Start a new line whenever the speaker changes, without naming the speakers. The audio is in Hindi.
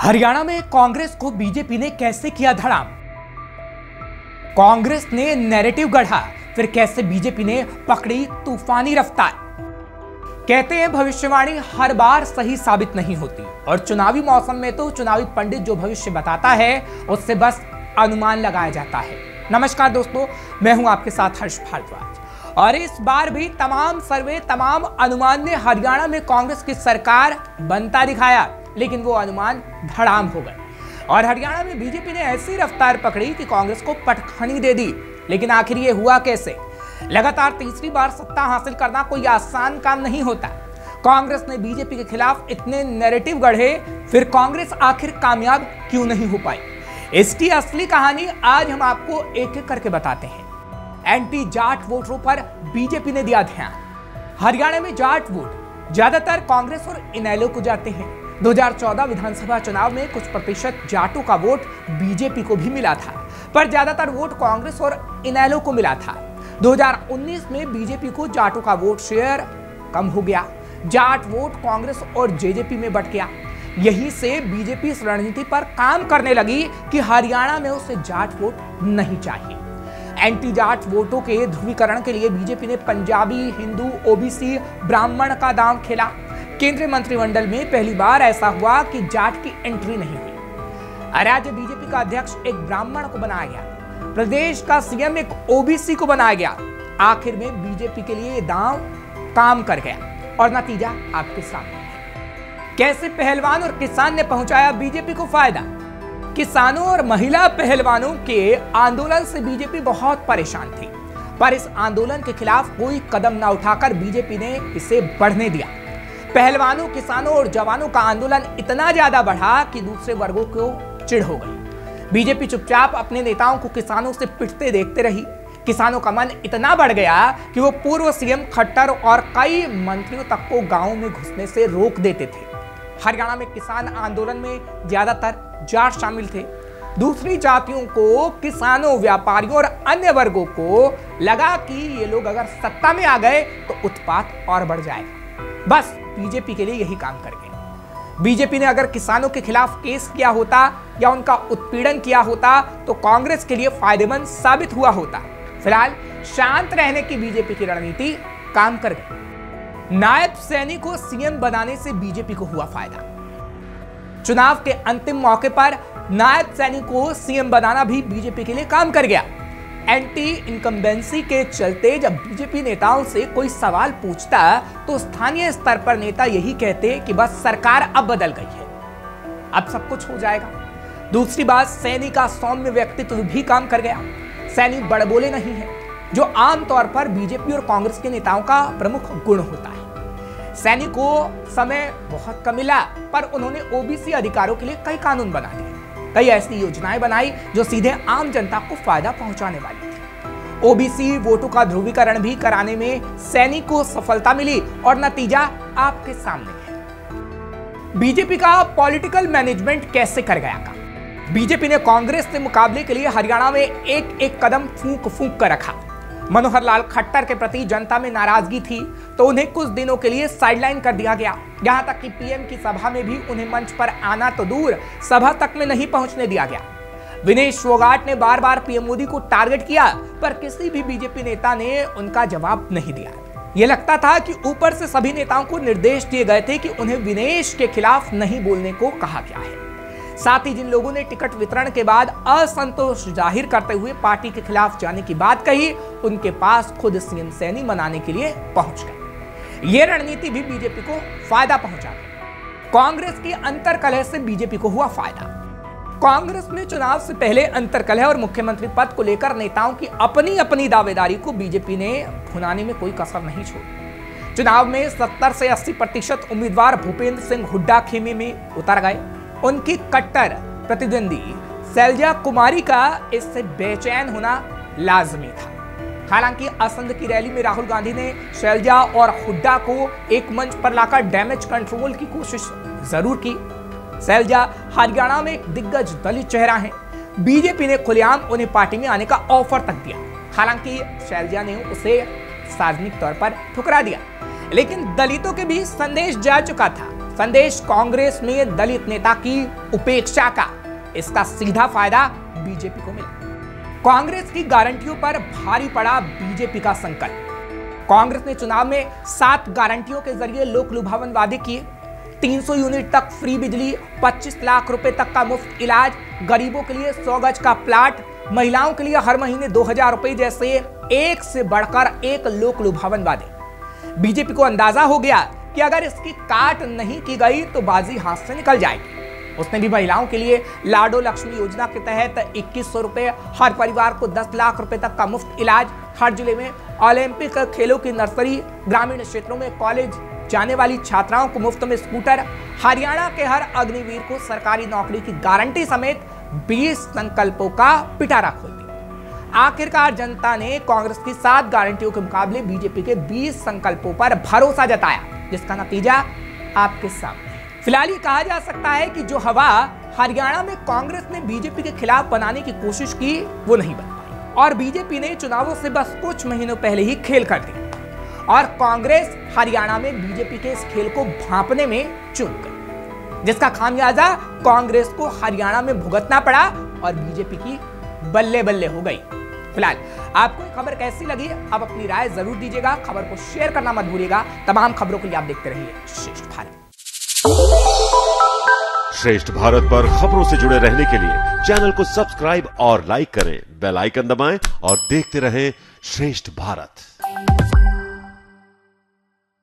हरियाणा में कांग्रेस को बीजेपी ने कैसे किया धड़ाम। कांग्रेस ने नैरेटिव गढ़ा, फिर कैसे बीजेपी ने पकड़ी तूफानी रफ्तार। कहते हैं भविष्यवाणी हर बार सही साबित नहीं होती और चुनावी मौसम में तो चुनावी पंडित जो भविष्य बताता है उससे बस अनुमान लगाया जाता है। नमस्कार दोस्तों, मैं हूं आपके साथ हर्ष भारद्वाज और इस बार भी तमाम सर्वे, तमाम अनुमान ने हरियाणा में कांग्रेस की सरकार बनता दिखाया, लेकिन वो अनुमान धड़ाम हो गए और हरियाणा में बीजेपी ने ऐसी रफ्तार पकड़ी कि कांग्रेस को पटखनी दे दी। लेकिन आखिर ये हुआ कैसे? लगातार तीसरी बार सत्ता हासिल करना कोई आसान काम नहीं होता। कांग्रेस ने बीजेपी के खिलाफ इतने नैरेटिव गढ़े, फिर कांग्रेस आखिर कामयाब क्यों नहीं हो पाई? इसकी असली कहानी आज हम आपको एक एक करके बताते हैं। एंटी जाट वोटरों पर बीजेपी ने दिया ध्यान। हरियाणा में जाट वोट ज्यादातर कांग्रेस और इनेलो को जाते हैं। 2014 विधानसभा चुनाव में कुछ प्रतिशत जाटों का वोट बीजेपी को भी मिला था, पर ज्यादातर वोट कांग्रेस और इनेलो को मिला था। 2019 में बीजेपी को जाटों का वोट शेयर कम हो गया। जाट वोट कांग्रेस और जेजेपी में बंट गया। यहीं से बीजेपी इस रणनीति पर काम करने लगी कि हरियाणा में उसे जाट वोट नहीं चाहिए। एंटी जाट वोटों के ध्रुवीकरण के लिए बीजेपी ने पंजाबी, हिंदू, ओबीसी, ब्राह्मण का दांव खेला। केंद्रीय मंत्रिमंडल में पहली बार ऐसा हुआ कि जाट की एंट्री नहीं हुई। राज्य बीजेपी का अध्यक्ष एक ब्राह्मण को बनाया गया, प्रदेश का सीएम एक ओबीसी को बनाया गया। आखिर में बीजेपी के लिए दांव काम कर गया और नतीजा आपके सामने है। कैसे पहलवान और किसान ने पहुंचाया बीजेपी को फायदा। किसानों और महिला पहलवानों के आंदोलन से बीजेपी बहुत परेशान थी, पर इस आंदोलन के खिलाफ कोई कदम न उठाकर बीजेपी ने इसे बढ़ने दिया। पहलवानों, किसानों और जवानों का आंदोलन इतना ज्यादा बढ़ा कि दूसरे वर्गों को चिढ़ हो गई। बीजेपी चुपचाप अपने नेताओं को किसानों से पिटते देखते रही। किसानों का मन इतना बढ़ गया कि वो पूर्व सीएम खट्टर और कई मंत्रियों तक को गांवों में घुसने से रोक देते थे। हरियाणा में किसान आंदोलन में ज्यादातर जाट शामिल थे। दूसरी जातियों को, किसानों, व्यापारियों और अन्य वर्गों को लगा कि ये लोग अगर सत्ता में आ गए तो उत्पात और बढ़ जाएगा। बस बीजेपी के लिए यही काम कर गए। बीजेपी ने अगर किसानों के खिलाफ केस किया होता या उनका उत्पीड़न किया होता तो कांग्रेस के लिए फायदेमंद साबित हुआ होता। फिलहाल शांत रहने की बीजेपी की रणनीति काम कर गई। नायब सैनी को सीएम बनाने से बीजेपी को हुआ फायदा। चुनाव के अंतिम मौके पर नायब सैनी को सीएम बनाना भी बीजेपी के लिए काम कर गया। एंटी इनकम्बेंसी के चलते जब बीजेपी नेताओं से कोई सवाल पूछता तो स्थानीय स्तर पर नेता यही कहते कि बस सरकार अब बदल गई है, अब सब कुछ हो जाएगा। दूसरी बात, सैनी का सौम्य व्यक्तित्व भी काम कर गया। सैनी बड़बोले नहीं है, जो आमतौर पर बीजेपी और कांग्रेस के नेताओं का प्रमुख गुण होता है। सैनी को समय बहुत कम मिला, पर उन्होंने ओबीसी अधिकारों के लिए कई कानून बना दिए, कई ऐसी योजनाएं बनाई जो सीधे आम जनता को फायदा पहुंचाने वाली थी। ओबीसी वोटों का ध्रुवीकरण भी कराने में सैनी को सफलता मिली और नतीजा आपके सामने है। बीजेपी का पॉलिटिकल मैनेजमेंट कैसे कर गया काम। बीजेपी ने कांग्रेस से मुकाबले के लिए हरियाणा में एक एक कदम फूंक फूंक कर रखा। मनोहर लाल खट्टर के प्रति जनता में नाराजगी थी तो उन्हें कुछ दिनों के लिए साइडलाइन कर दिया गया। यहां तक कि पीएम की सभा में भी उन्हें मंच पर आना तो दूर, सभा तक में नहीं पहुंचने दिया गया। विनेश फोगाट ने बार बार पीएम मोदी को टारगेट किया, पर किसी भी बीजेपी नेता ने उनका जवाब नहीं दिया। यह लगता था कि ऊपर से सभी नेताओं को निर्देश दिए गए थे कि उन्हें विनेश के खिलाफ नहीं बोलने को कहा गया है। साथ ही जिन लोगों ने टिकट वितरण के बाद असंतोष जाहिर करते हुए पार्टी के खिलाफ जाने की बात कही, उनके पास खुद सीएम सैनी मनाने के लिए पहुंच गए। यह रणनीति भी बीजेपी को फायदा पहुंचा गई। कांग्रेस की अंतर्कलह से बीजेपी को हुआ फायदा। कांग्रेस में चुनाव से पहले अंतर्कलह और मुख्यमंत्री पद को लेकर नेताओं की अपनी अपनी दावेदारी को बीजेपी ने भुनाने में कोई कसर नहीं छोड़ी। चुनाव में 70 से 80% उम्मीदवार भूपेंद्र सिंह हुड्डा खेमे में उतर गए। उनकी कट्टर प्रतिद्वंदी शैलजा कुमारी का इससे बेचैन होना लाजमी था। हालांकि असंध की रैली में राहुल गांधी ने शैलजा और हुड्डा को एक मंच पर लाकर डैमेज कंट्रोल की कोशिश जरूर की। शैलजा हरियाणा में एक दिग्गज दलित चेहरा हैं। बीजेपी ने खुलेआम उन्हें पार्टी में आने का ऑफर तक दिया। हालांकि शैलजा ने उसे सार्वजनिक तौर पर ठुकरा दिया, लेकिन दलितों के बीच संदेश जा चुका था संदेश कांग्रेस में दलित नेता की उपेक्षा का, इसका सीधा फायदा बीजेपी को मिला। कांग्रेस की गारंटियों पर भारी पड़ा बीजेपी का संकल्प। कांग्रेस ने चुनाव में 7 गारंटियों के जरिए लोक लुभावन वादे किए। 300 यूनिट तक फ्री बिजली, 25 लाख रुपए तक का मुफ्त इलाज, गरीबों के लिए 100 गज का प्लाट, महिलाओं के लिए हर महीने 2000 रुपए जैसे एक से बढ़कर एक लोक लुभावन वादे। बीजेपी को अंदाजा हो गया कि अगर इसकी काट नहीं की गई तो बाजी हाथ से निकल जाएगी। उसने भी महिलाओं के लिए लाडो लक्ष्मी योजना के तहत 2100 रुपए, हर परिवार को 10 लाख रुपए तक का मुफ्त इलाज, हर जिले में ओलंपिक खेलों की नर्सरी, ग्रामीण क्षेत्रों में कॉलेज जाने वाली छात्राओं को मुफ्त में स्कूटर, हरियाणा के हर अग्निवीर को सरकारी नौकरी की गारंटी समेत 20 संकल्पों का पिटारा खोल दिया। आखिरकार जनता ने कांग्रेस की 7 गारंटियों के मुकाबले बीजेपी के 20 संकल्पों पर भरोसा जताया, जिसका नतीजा आपके सामने। फिलहाल ये कहा जा सकता है कि जो हवा हरियाणा में कांग्रेस ने बीजेपी के खिलाफ बनाने की कोशिश की, वो नहीं बन पाई और बीजेपी ने चुनावों से बस कुछ महीनों पहले ही खेल कर दिया और कांग्रेस हरियाणा में बीजेपी के इस खेल को भांपने में चूक गई, जिसका खामियाजा कांग्रेस को हरियाणा में भुगतना पड़ा और बीजेपी की बल्ले बल्ले हो गई। फिलहाल आपको खबर कैसी लगी, आप अपनी राय जरूर दीजिएगा। खबर को शेयर करना मत भूलिएगा। तमाम खबरों के लिए आप देखते रहिए श्रेष्ठ भारत।
श्रेष्ठ भारत पर खबरों से जुड़े रहने के लिए चैनल को सब्सक्राइब और लाइक करें, बेल आइकन दबाएं और देखते रहें श्रेष्ठ भारत।